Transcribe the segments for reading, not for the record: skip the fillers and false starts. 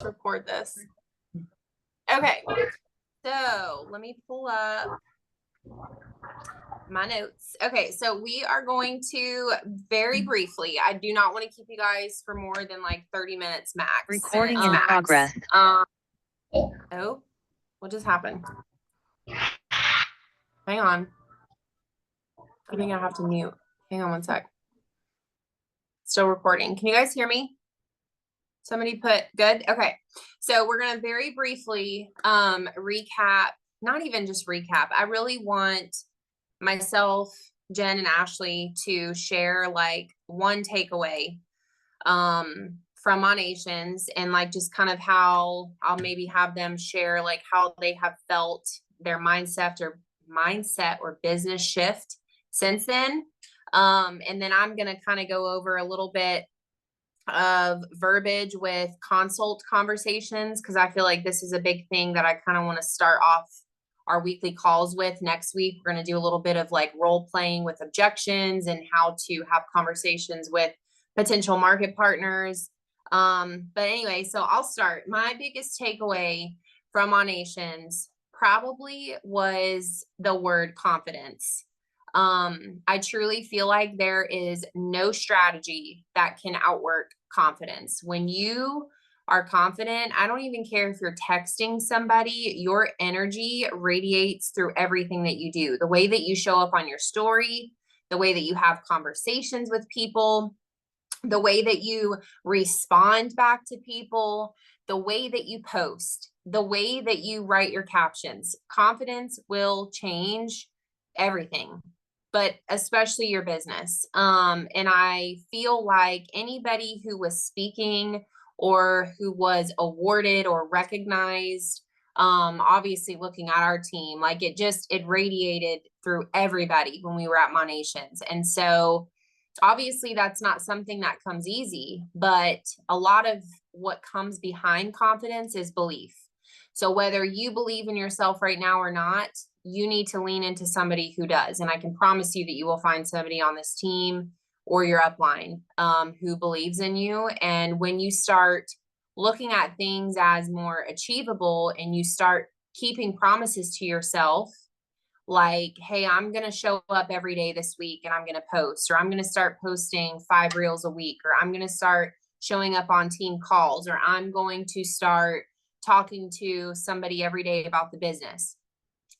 Record this. Okay, so let me pull up my notes. Okay, so we are going to very briefly, I do not want to keep you guys for more than like 30 minutes max. Recording in progress. Oh, what just happened? Hang on. I think I have to mute. Hang on one sec. Still recording. Can you guys hear me? Somebody put good. Okay. So we're going to very briefly recap, not even just recap. I really want myself, Jen and Ashley to share like one takeaway from Monations and like just kind of how I'll maybe have them share like how they have felt their mindset or business shift since then. And then I'm going to kind of go over a little bit of verbiage with consult conversations, because I feel like this is a big thing that I kind of want to start off our weekly calls with. Next week we're going to do a little bit of like role playing with objections and how to have conversations with potential market partners. But anyway, so I'll start. My biggest takeaway from Monations probably was the word confidence. I truly feel like there is no strategy that can outwork confidence. When you are confident, I don't even care if you're texting somebody, your energy radiates through everything that you do. The way that you show up on your story, the way that you have conversations with people, the way that you respond back to people, the way that you post, the way that you write your captions. Confidence will change everything, but especially your business. And I feel like anybody who was speaking or who was awarded or recognized, obviously looking at our team, like it radiated through everybody when we were at Monations. And so obviously that's not something that comes easy, but a lot of what comes behind confidence is belief. So whether you believe in yourself right now or not, you need to lean into somebody who does. And I can promise you that you will find somebody on this team or your upline who believes in you. And when you start looking at things as more achievable and you start keeping promises to yourself, like, hey, I'm going to show up every day this week and I'm going to post, or I'm going to start posting 5 reels a week, or I'm going to start showing up on team calls, or I'm going to start talking to somebody every day about the business.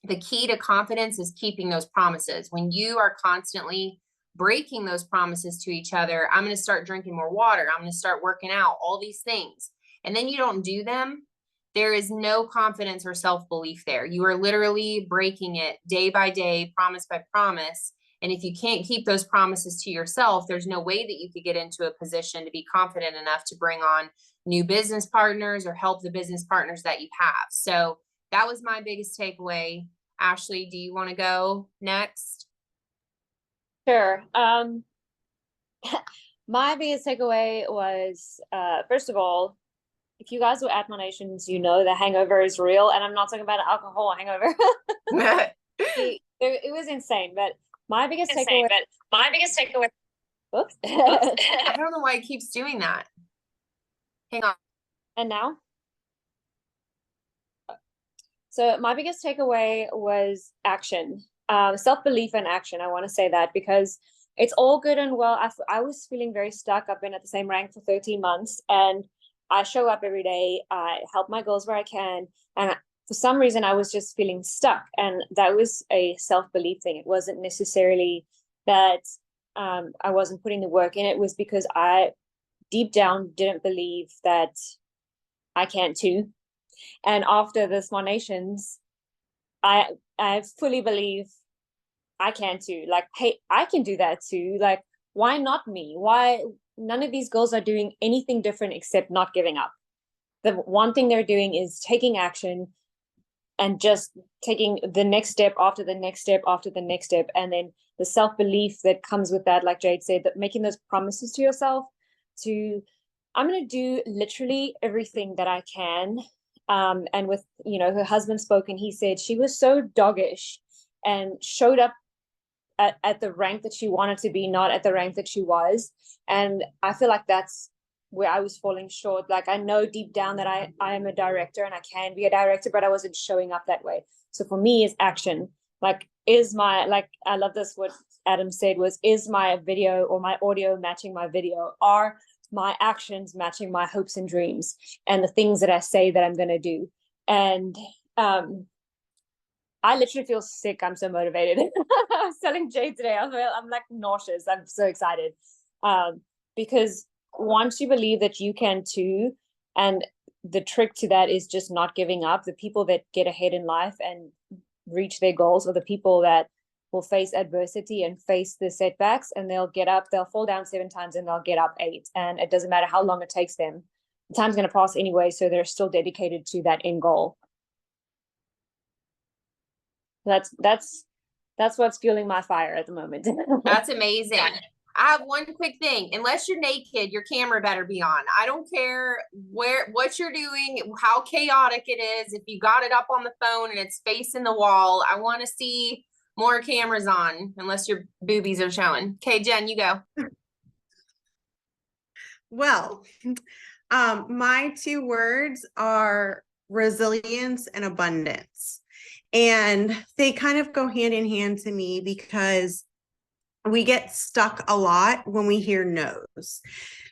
The key to confidence is keeping those promises. When you are constantly breaking those promises to each other, I'm going to start drinking more water, I'm going to start working out, all these things, and then you don't do them, there is no confidence or self-belief there. You are literally breaking it day by day, promise by promise. And if you can't keep those promises to yourself, there's no way that you could get into a position to be confident enough to bring on new business partners or help the business partners that you have. So that was my biggest takeaway. Ashley, do you want to go next? Sure. My biggest takeaway was, first of all, if you guys were at Monations, you know the hangover is real, and I'm not talking about an alcohol hangover. It was insane, but my biggest takeaway. Oops. I don't know why it keeps doing that. Hang on. And now? So my biggest takeaway was action, self-belief and action. I want to say that because it's all good and well. I was feeling very stuck. I've been at the same rank for 13 months and I show up every day. I help my girls where I can. And for some reason, I was just feeling stuck. And that was a self-belief thing. It wasn't necessarily that I wasn't putting the work in. It was because I deep down didn't believe that I can too. And after this Monations, I fully believe I can too. Like, hey, I can do that too. Like, why not me? Why none of these girls are doing anything different except not giving up? The one thing they're doing is taking action and just taking the next step after the next step after the next step. And then the self-belief that comes with that, like Jade said, that making those promises to yourself to, I'm going to do literally everything that I can. And with, her husband spoke and he said she was so doggish and showed up at the rank that she wanted to be, not at the rank that she was. And I feel like that's where I was falling short. Like I know deep down that I am a director and I can be a director, but I wasn't showing up that way. So for me, it's action. Like, like I love this, what Adam said was, is my video or my audio matching my video? Are my actions matching my hopes and dreams and the things that I say that I'm going to do? And I literally feel sick. I'm so motivated. I was telling Jade today, I'm like nauseous. I'm so excited. Because once you believe that you can too, and the trick to that is just not giving up. The people that get ahead in life and reach their goals are the people that will face adversity and face the setbacks, and they'll get up, they'll fall down 7 times and they'll get up 8. And it doesn't matter how long it takes them. The time's going to pass anyway, so they're still dedicated to that end goal. That's what's fueling my fire at the moment. That's amazing. I have one quick thing. Unless you're naked, your camera better be on. I don't care what you're doing, how chaotic it is. If you got it up on the phone and it's facing the wall, I want to see more cameras on, unless your boobies are showing. Okay, Jen, you go. Well, my 2 words are resilience and abundance. And they kind of go hand in hand to me because we get stuck a lot when we hear no's.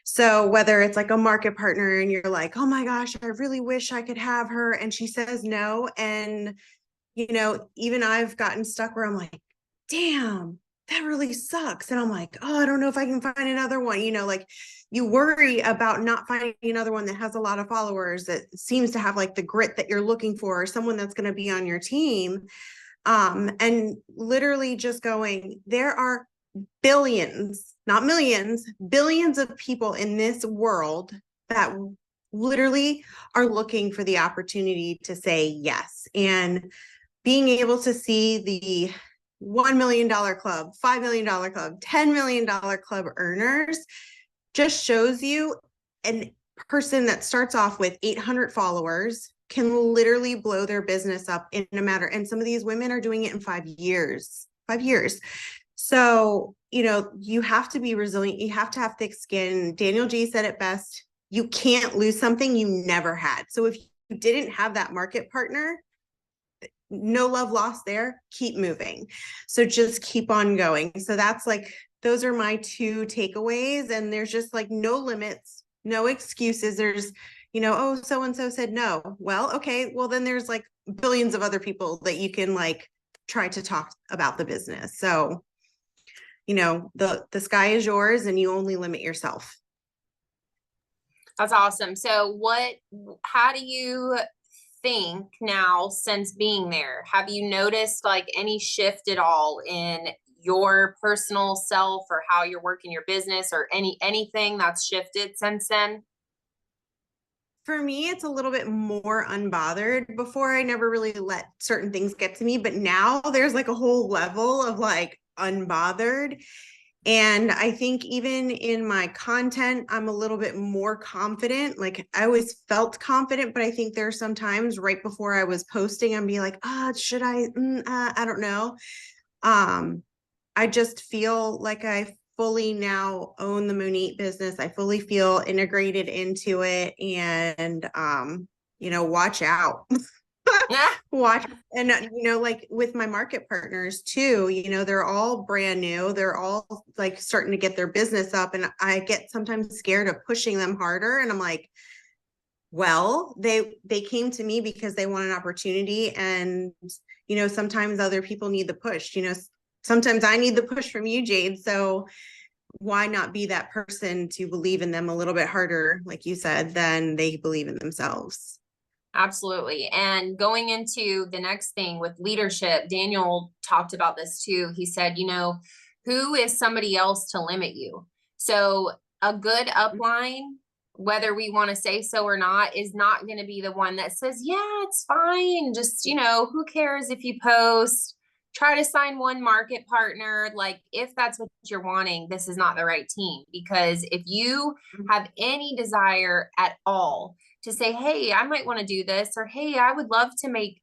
So whether it's like a market partner and you're like, oh my gosh, I really wish I could have her, and she says no. And, even I've gotten stuck where I'm like, damn, that really sucks. And I'm like, oh, I don't know if I can find another one. Like you worry about not finding another one that has a lot of followers, that seems to have like the grit that you're looking for, or someone that's going to be on your team. And literally just going, there are billions, not millions, billions of people in this world that literally are looking for the opportunity to say yes. And being able to see the $1 million club, $5 million club, $10 million club earners just shows you a person that starts off with 800 followers can literally blow their business up in a matter. And some of these women are doing it in 5 years. So, you have to be resilient. You have to have thick skin. Daniel G said it best. You can't lose something you never had. So if you didn't have that market partner, no love lost there, keep moving. So just keep on going. So that's like, those are my 2 takeaways. And there's just like no limits, no excuses. There's, oh, so-and-so said no. Well, okay. Well, then there's like billions of other people that you can like try to talk about the business. So, the sky is yours and you only limit yourself. That's awesome. So how do you think now, since being there, have you noticed like any shift at all in your personal self or how you're working your business, or anything that's shifted since then? For me, it's a little bit more unbothered. Before, I never really let certain things get to me, but now there's like a whole level of like unbothered. And I think even in my content, I'm a little bit more confident. Like I always felt confident, but I think there are some times right before I was posting, I'm be like, should I? I don't know. I just feel like I fully now own the Monat business. I fully feel integrated into it, and watch out. Watch. And like with my market partners too, they're all brand new, they're all like starting to get their business up, and I get sometimes scared of pushing them harder. And I'm like, well, they came to me because they want an opportunity, and sometimes other people need the push. Sometimes I need the push from you, Jade. So why not be that person to believe in them a little bit harder, like you said, than they believe in themselves? Absolutely. And going into the next thing with leadership, Daniel talked about this too. He said, who is somebody else to limit you? So a good upline, whether we want to say so or not, is not going to be the one that says, yeah, it's fine. Just, who cares if you post? Try to sign one market partner. Like, if that's what you're wanting, this is not the right team. Because if you have any desire at all to say, hey, I might want to do this, or hey, I would love to make,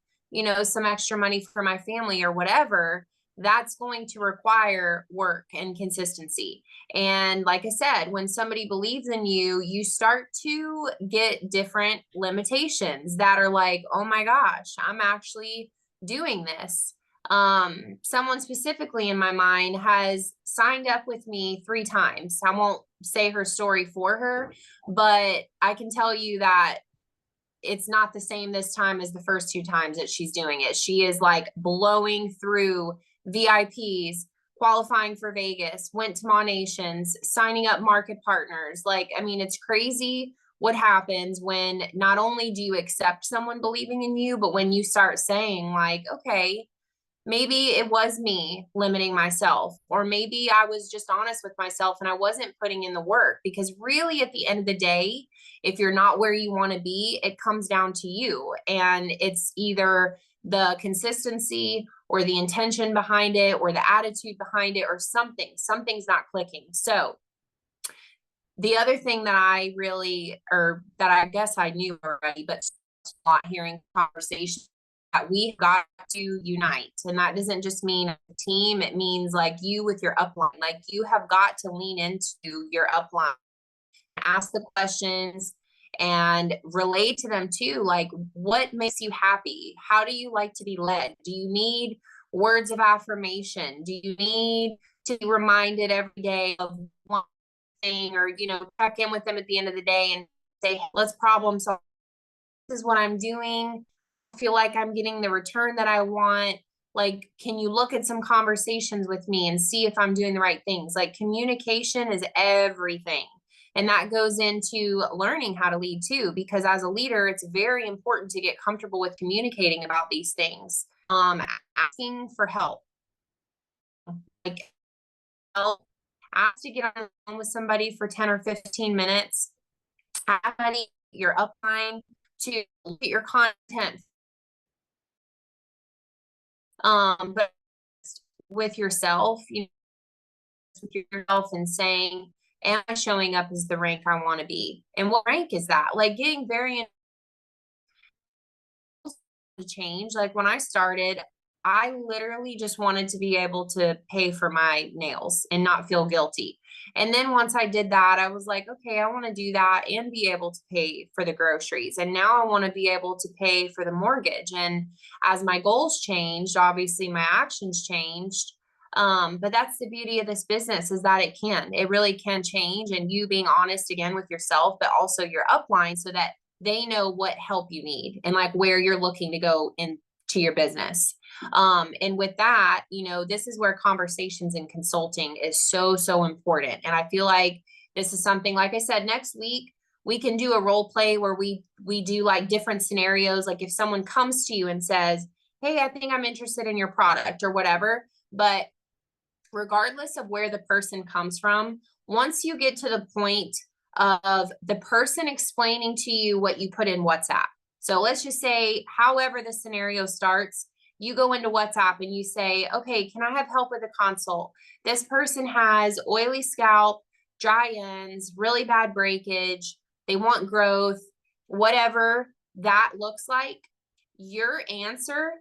some extra money for my family or whatever, that's going to require work and consistency. And like I said, when somebody believes in you, you start to get different limitations that are like, oh my gosh, I'm actually doing this. Someone specifically in my mind has signed up with me 3 times. I won't say her story for her, but I can tell you that it's not the same this time as the first 2 times that she's doing it. She is like blowing through VIPs, qualifying for Vegas, went to Monations, signing up market partners. Like, I mean, it's crazy what happens when not only do you accept someone believing in you, but when you start saying like, okay, maybe it was me limiting myself, or maybe I was just honest with myself and I wasn't putting in the work. Because really at the end of the day, if you're not where you want to be, it comes down to you. And it's either the consistency or the intention behind it or the attitude behind it or something's not clicking. So the other thing that I really, or that I guess I knew already, but not hearing conversation, that we got to unite. And that doesn't just mean a team, it means like you with your upline. Like you have got to lean into your upline, ask the questions and relate to them too. Like, what makes you happy? How do you like to be led? Do you need words of affirmation? Do you need to be reminded every day of one thing, or, you know, check in with them at the end of the day and say, hey, let's problem solve. This is what I'm doing. I feel like I'm getting the return that I want. Like, can you look at some conversations with me and see if I'm doing the right things? Like, communication is everything. And that goes into learning how to lead too, because as a leader, it's very important to get comfortable with communicating about these things. Asking for help, like help, ask to get on the phone with somebody for 10 or 15 minutes, have somebody, your upline, to look at your content. But with yourself, you know, with yourself and saying, am I showing up as the rank I want to be? And what rank is that? Like getting very change. Like when I started, I literally just wanted to be able to pay for my nails and not feel guilty. And then once I did that, I was like, okay, I want to do that and be able to pay for the groceries. And now I want to be able to pay for the mortgage. And as my goals changed, obviously my actions changed. But that's the beauty of this business, is that it really can change, and you being honest again with yourself, but also your upline, so that they know what help you need and like where you're looking to go into your business. And with that, you know, this is where conversations and consulting is so, so important. And I feel like this is something, like I said, next week, we can do a role play where we do like different scenarios. Like if someone comes to you and says, hey, I think I'm interested in your product or whatever, but regardless of where the person comes from, once you get to the point of the person explaining to you what you put in WhatsApp. So let's just say, however the scenario starts, you go into WhatsApp and you say, okay, can I have help with a consult? This person has oily scalp, dry ends, really bad breakage. They want growth, whatever that looks like. Your answer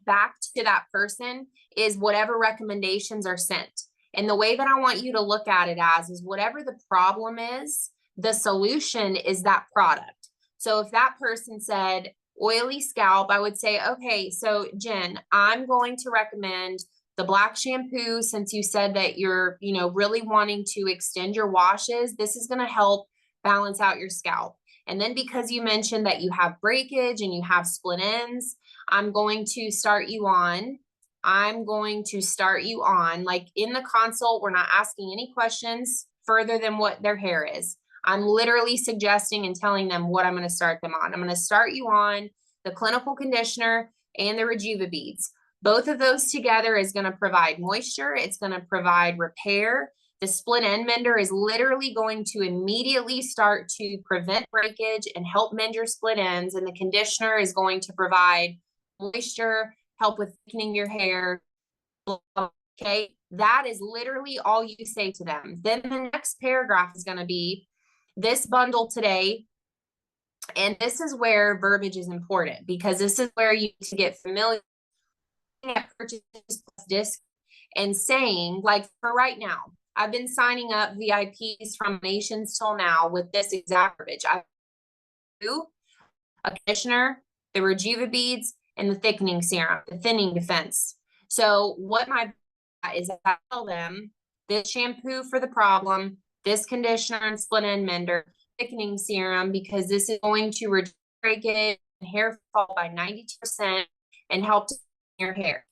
back to that person is whatever recommendations are sent. And the way that I want you to look at it as is, whatever the problem is, the solution is that product. So if that person said oily scalp, I would say, okay, so Jen, I'm going to recommend the black shampoo, since you said that you're, you know, really wanting to extend your washes. This is going to help balance out your scalp. And then because you mentioned that you have breakage and you have split ends, I'm going to start you on, like in the consult, we're not asking any questions further than what their hair is. I'm literally suggesting and telling them what I'm going to start them on. I'm going to start you on the clinical conditioner and the Rejuva beads. Both of those together is going to provide moisture. It's going to provide repair. The split end mender is literally going to immediately start to prevent breakage and help mend your split ends. And the conditioner is going to provide moisture, help with thickening your hair. Okay, that is literally all you say to them. Then the next paragraph is going to be this bundle today. And this is where verbiage is important, because this is where you need to get familiar at purchase plus disc and saying, like, for right now, I've been signing up VIPs from Monations till now with this exact verbiage. I do a conditioner, the Rejuva beads, and the thickening serum, the thinning defense. So what my is, I tell them this shampoo for the problem, this conditioner and split end mender, thickening serum, because this is going to reduce breakage and hair fall by 92% and help your hair.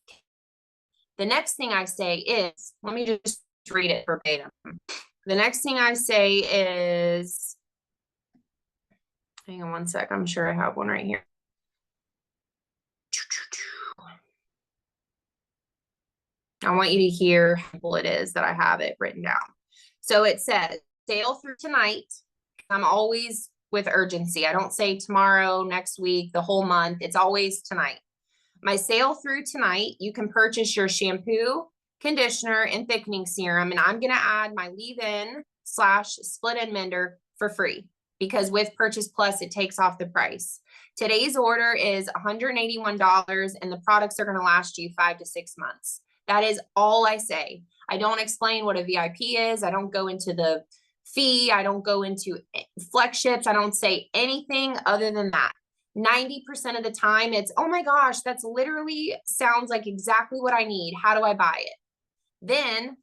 The next thing I say is, let me just read it verbatim. The next thing I say is, hang on one sec, I'm sure I have one right here. I want you to hear how simple it is that I have it written down. So it says, sale through tonight. I'm always with urgency. I don't say tomorrow, next week, the whole month. It's always tonight. My sale through tonight, you can purchase your shampoo, conditioner, and thickening serum. And I'm going to add my leave-in / split end mender for free, because with Purchase Plus, it takes off the price. Today's order is $181, and the products are going to last you 5 to 6 months. That is all I say. I don't explain what a VIP is. I don't go into the fee. I don't go into flex ships. I don't say anything other than that. 90% of the time it's, oh my gosh, that's literally sounds like exactly what I need. How do I buy it? Then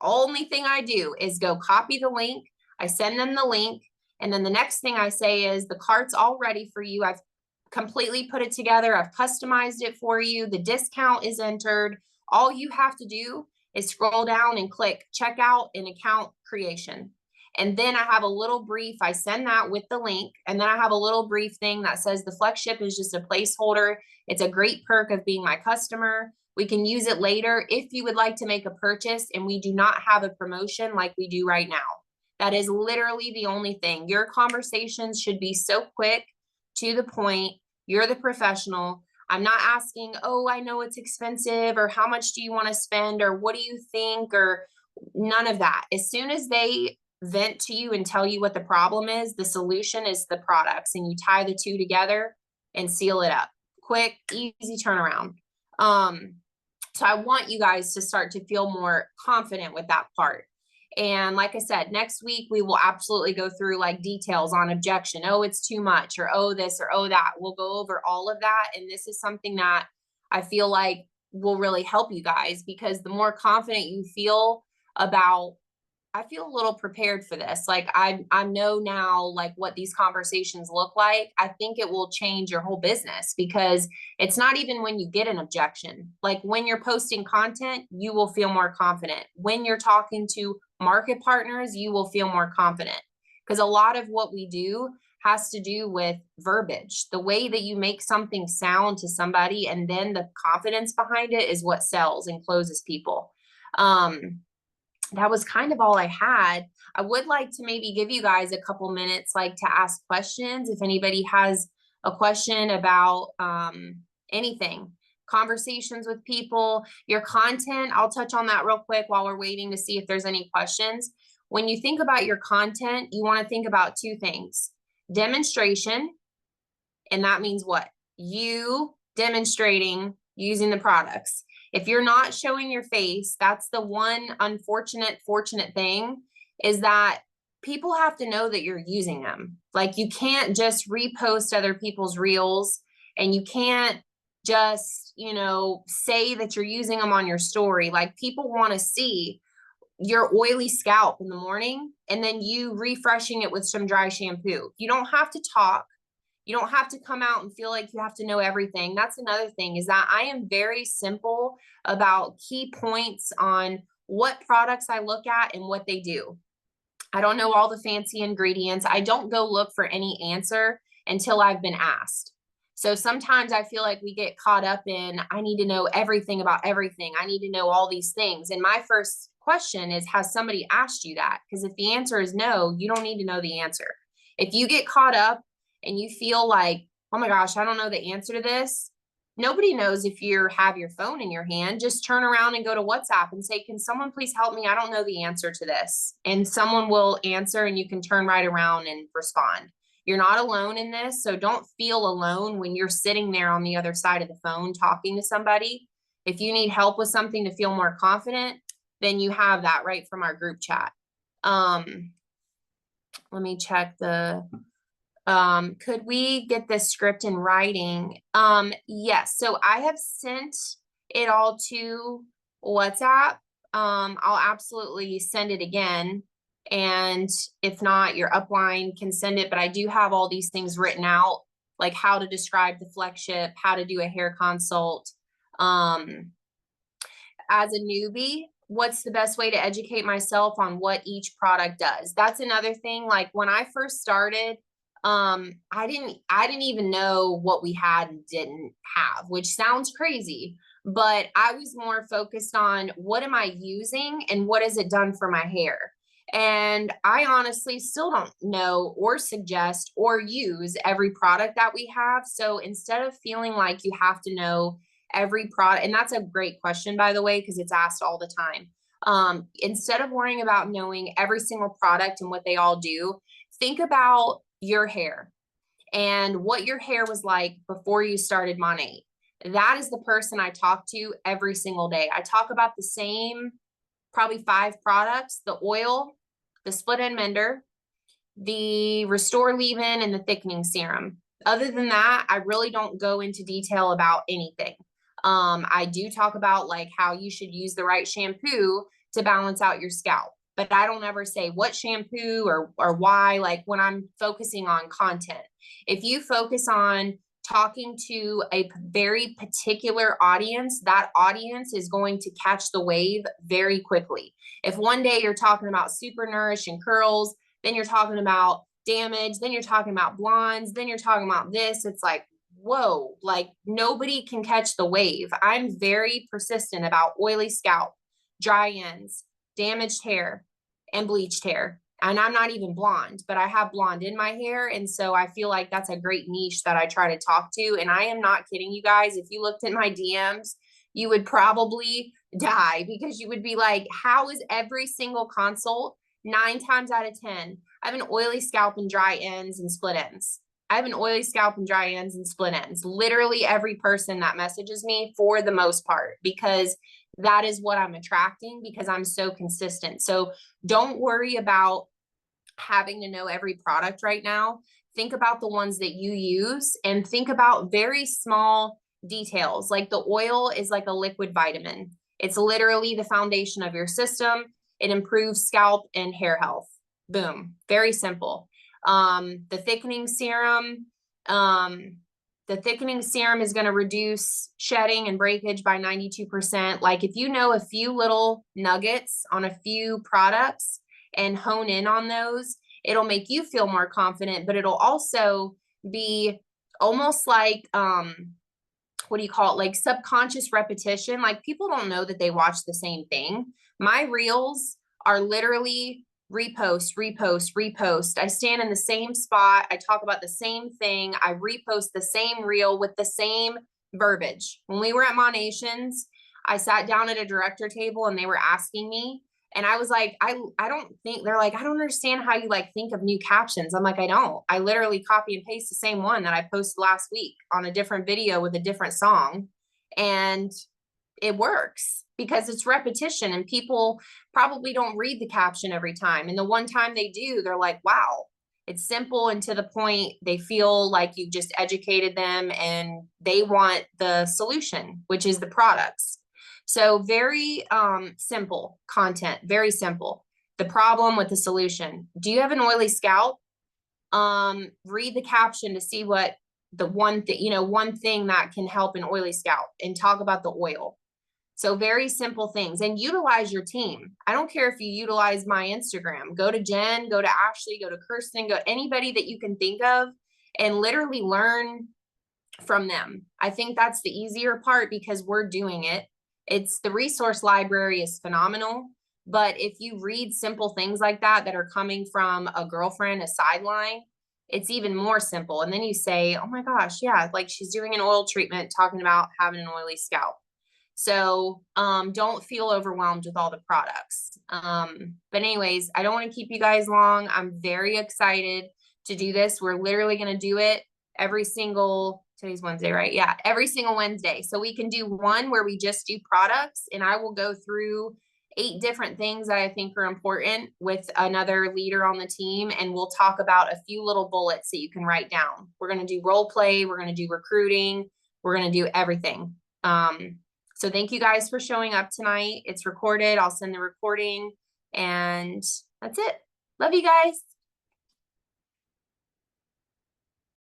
only thing I do is go copy the link. I send them the link. And then the next thing I say is, the cart's all ready for you. I've completely put it together. I've customized it for you. The discount is entered. All you have to do is scroll down and click checkout and account creation. And then I have a little brief. I send that with the link. And then I have a little brief thing that says the flex ship is just a placeholder. It's a great perk of being my customer. We can use it later if you would like to make a purchase, and we do not have a promotion like we do right now. That is literally the only thing. Your conversations should be so quick, to the point. You're the professional. I'm not asking, oh, I know it's expensive, or how much do you want to spend, or what do you think, or none of that. As soon as they vent to you and tell you what the problem is, the solution is the products, and you tie the two together and seal it up. Quick, easy turnaround. So I want you guys to start to feel more confident with that part. And like I said, next week, we will absolutely go through like details on objection. Oh, it's too much, or oh, this, or oh, that. We'll go over all of that. And this is something that I feel like will really help you guys, because the more confident you feel about, I feel a little prepared for this. Like I know now like what these conversations look like. I think it will change your whole business, because it's not even when you get an objection. Like when you're posting content, you will feel more confident. When you're talking to market partners, you will feel more confident, because a lot of what we do has to do with verbiage. The way that you make something sound to somebody, and then the confidence behind it, is what sells and closes people. That was kind of all I had. I would like to maybe give you guys a couple minutes, like to ask questions. If anybody has a question about anything, conversations with people, your content, I'll touch on that real quick while we're waiting to see if there's any questions. When you think about your content, you want to think about two things: demonstration, and that means what? You demonstrating using the products. If you're not showing your face, that's the one fortunate thing, is that people have to know that you're using them. Like you can't just repost other people's reels, and you can't just, you know, say that you're using them on your story. Like people want to see your oily scalp in the morning and then you refreshing it with some dry shampoo. You don't have to talk. You don't have to come out and feel like you have to know everything. That's another thing, is that I am very simple about key points on what products I look at and what they do. I don't know all the fancy ingredients. I don't go look for any answer until I've been asked. So sometimes I feel like we get caught up in, I need to know everything about everything. I need to know all these things. And my first question is, has somebody asked you that? Because if the answer is no, you don't need to know the answer. If you get caught up and you feel like, oh my gosh, I don't know the answer to this. Nobody knows if you have your phone in your hand. Just turn around and go to WhatsApp and say, can someone please help me? I don't know the answer to this. And someone will answer, and you can turn right around and respond. You're not alone in this. So don't feel alone when you're sitting there on the other side of the phone talking to somebody. If you need help with something to feel more confident, then you have that right from our group chat. Let me check the, could we get this script in writing? Yes. So I have sent it all to WhatsApp. I'll absolutely send it again. And if not, your upline can send it, but I do have all these things written out, like how to describe the flexship, how to do a hair consult. As a newbie, what's the best way to educate myself on what each product does? That's another thing. Like when I first started, I didn't even know what we had and didn't have, which sounds crazy, but I was more focused on what am I using and what has it done for my hair? And I honestly still don't know or suggest or use every product that we have. So instead of feeling like you have to know every product, and that's a great question, by the way, because it's asked all the time. Instead of worrying about knowing every single product and what they all do, think about your hair and what your hair was like before you started Monat. That is the person I talk to every single day. I talk about the same, probably 5 products: the oil, the split end mender, the restore leave-in, and the thickening serum. Other than that, I really don't go into detail about anything. I do talk about like how you should use the right shampoo to balance out your scalp, but I don't ever say what shampoo or why, like when I'm focusing on content. If you focus on talking to a very particular audience, that audience is going to catch the wave very quickly. If one day you're talking about super nourish and curls, then you're talking about damage, then you're talking about blondes, then you're talking about this, it's like, whoa, like nobody can catch the wave. I'm very persistent about oily scalp, dry ends, damaged hair, and bleached hair. And I'm not even blonde, but I have blonde in my hair. And so I feel like that's a great niche that I try to talk to. And I am not kidding you guys. If you looked at my DMs, you would probably die, because you would be like, how is every single consult 9 times out of 10, I have an oily scalp and dry ends and split ends. I have an oily scalp and dry ends and split ends. Literally every person that messages me, for the most part, because that is what I'm attracting, because I'm so consistent. So don't worry about having to know every product right now. Think about the ones that you use and think about very small details. Like the oil is like a liquid vitamin. It's literally the foundation of your system. It improves scalp and hair health. Boom. Very simple. The thickening serum, is going to reduce shedding and breakage by 92%. Like if you know a few little nuggets on a few products and hone in on those, it'll make you feel more confident, but it'll also be almost like, what do you call it? Like subconscious repetition. Like people don't know that they watch the same thing. My reels are literally repost, repost, repost. I stand in the same spot. I talk about the same thing. I repost the same reel with the same verbiage. When we were at Monations, I sat down at a director table and they were asking me, and I was like, I don't think, they're like, I don't understand how you like think of new captions. I'm like, I don't. I literally copy and paste the same one that I posted last week on a different video with a different song. And it works because it's repetition, and people probably don't read the caption every time. And the one time they do, they're like, wow, it's simple and to the point. They feel like you just educated them and they want the solution, which is the products. So very simple content, very simple. The problem with the solution. Do you have an oily scalp? Read the caption to see what the one thing that can help an oily scalp, and talk about the oil. So very simple things, and utilize your team. I don't care if you utilize my Instagram. Go to Jen, go to Ashley, go to Kirsten, go anybody that you can think of, and literally learn from them. I think that's the easier part because we're doing it. It's the resource library is phenomenal, but if you read simple things like that are coming from a girlfriend, a sideline, it's even more simple. And then you say, oh my gosh, yeah, like she's doing an oil treatment, talking about having an oily scalp. So don't feel overwhelmed with all the products. But anyways, I don't want to keep you guys long. I'm very excited to do this. We're literally going to do it today's Wednesday, right? Yeah, every single Wednesday. So we can do one where we just do products, and I will go through 8 different things that I think are important with another leader on the team. And we'll talk about a few little bullets that you can write down. We're going to do role play. We're going to do recruiting. We're going to do everything. So thank you guys for showing up tonight. It's recorded. I'll send the recording, and that's it. Love you guys.